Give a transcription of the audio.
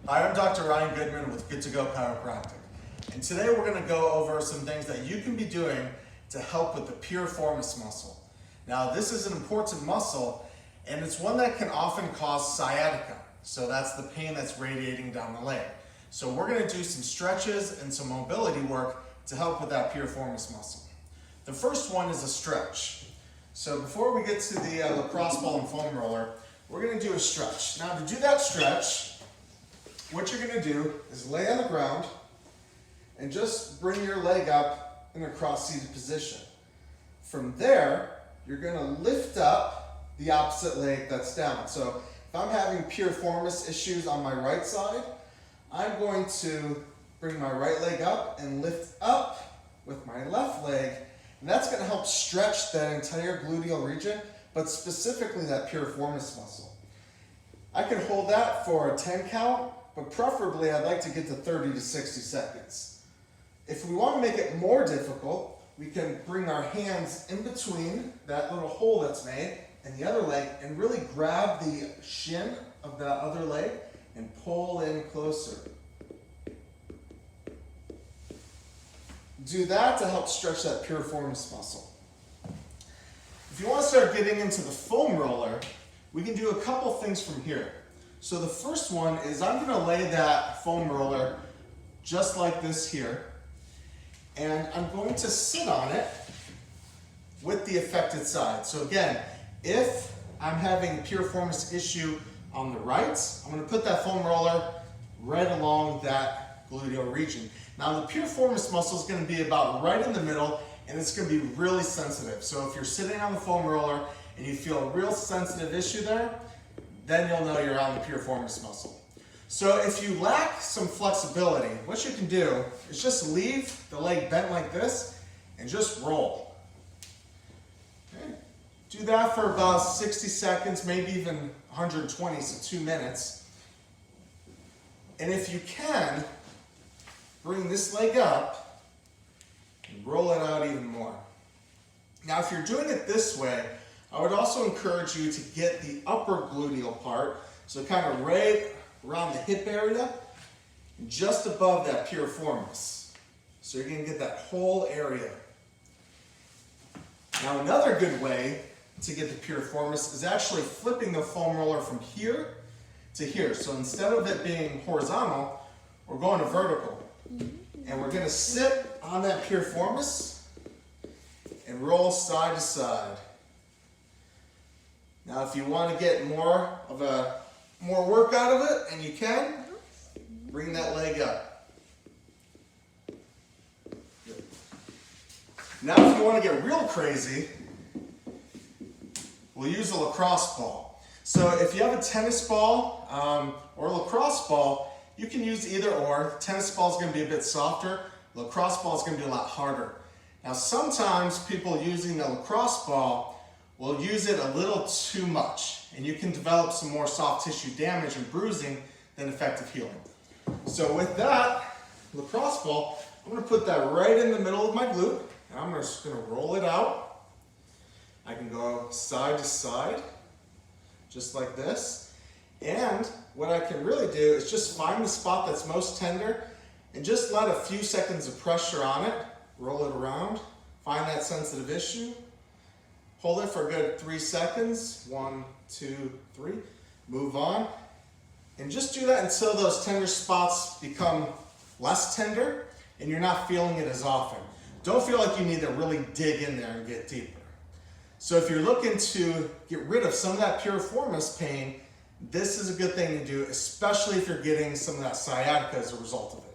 Hi, I'm Dr. Ryan Goodman with Good to Go Chiropractic. And today we're going to go over some things that you can be doing to help with the piriformis muscle. Now, this is an important muscle, and it's one that can often cause sciatica. So that's the pain that's radiating down the leg. So we're going to do some stretches and some mobility work to help with that piriformis muscle. The first one is a stretch. So before we get to the lacrosse ball and foam roller, we're going to do a stretch. Now to do that stretch, what you're going to do is lay on the ground and just bring your leg up in a cross-seated position. From there, you're going to lift up the opposite leg that's down. So if I'm having piriformis issues on my right side, I'm going to bring my right leg up and lift up with my left leg, and that's going to help stretch that entire gluteal region, but specifically that piriformis muscle. I can hold that for a 10 count, but preferably I'd like to get to 30 to 60 seconds. If we want to make it more difficult, we can bring our hands in between that little hole that's made and the other leg and really grab the shin of that other leg and pull in closer. Do that to help stretch that piriformis muscle. If you want to start getting into the foam roller, we can do a couple things from here. So the first one is I'm going to lay that foam roller just like this here, and I'm going to sit on it with the affected side. So again, if I'm having a piriformis issue on the right, I'm going to put that foam roller right along that gluteal region. Now the piriformis muscle is going to be about right in the middle, and it's going to be really sensitive. So if you're sitting on the foam roller and you feel a real sensitive issue there, then you'll know you're on the piriformis muscle. So if you lack some flexibility, what you can do is just leave the leg bent like this and just roll. Okay. Do that for about 60 seconds, maybe even 120, so 2 minutes. And if you can, bring this leg up and roll it out even more. Now, if you're doing it this way, I would also encourage you to get the upper gluteal part, so kind of right around the hip area, just above that piriformis. So you're going to get that whole area. Now, another good way to get the piriformis is actually flipping the foam roller from here to here. So instead of it being horizontal, we're going to vertical. And we're going to sit on that piriformis and roll side to side. Now if you want to get more work out of it, and you can, bring that leg up. Good. Now if you want to get real crazy, we'll use a lacrosse ball. So if you have a tennis ball or a lacrosse ball, you can use either or. Tennis ball is going to be a bit softer. Lacrosse ball is going to be a lot harder. Now sometimes people using the lacrosse ball will use it a little too much, and you can develop some more soft tissue damage and bruising than effective healing. So with that lacrosse ball, I'm going to put that right in the middle of my glute, and I'm just going to roll it out. I can go side to side, just like this. And what I can really do is just find the spot that's most tender and just let a few seconds of pressure on it, roll it around, find that sensitive issue, hold it for a good 3 seconds, 1, 2, 3, move on, and just do that until those tender spots become less tender and you're not feeling it as often. Don't feel like you need to really dig in there and get deeper. So if you're looking to get rid of some of that piriformis pain, this is a good thing to do, especially if you're getting some of that sciatica as a result of it.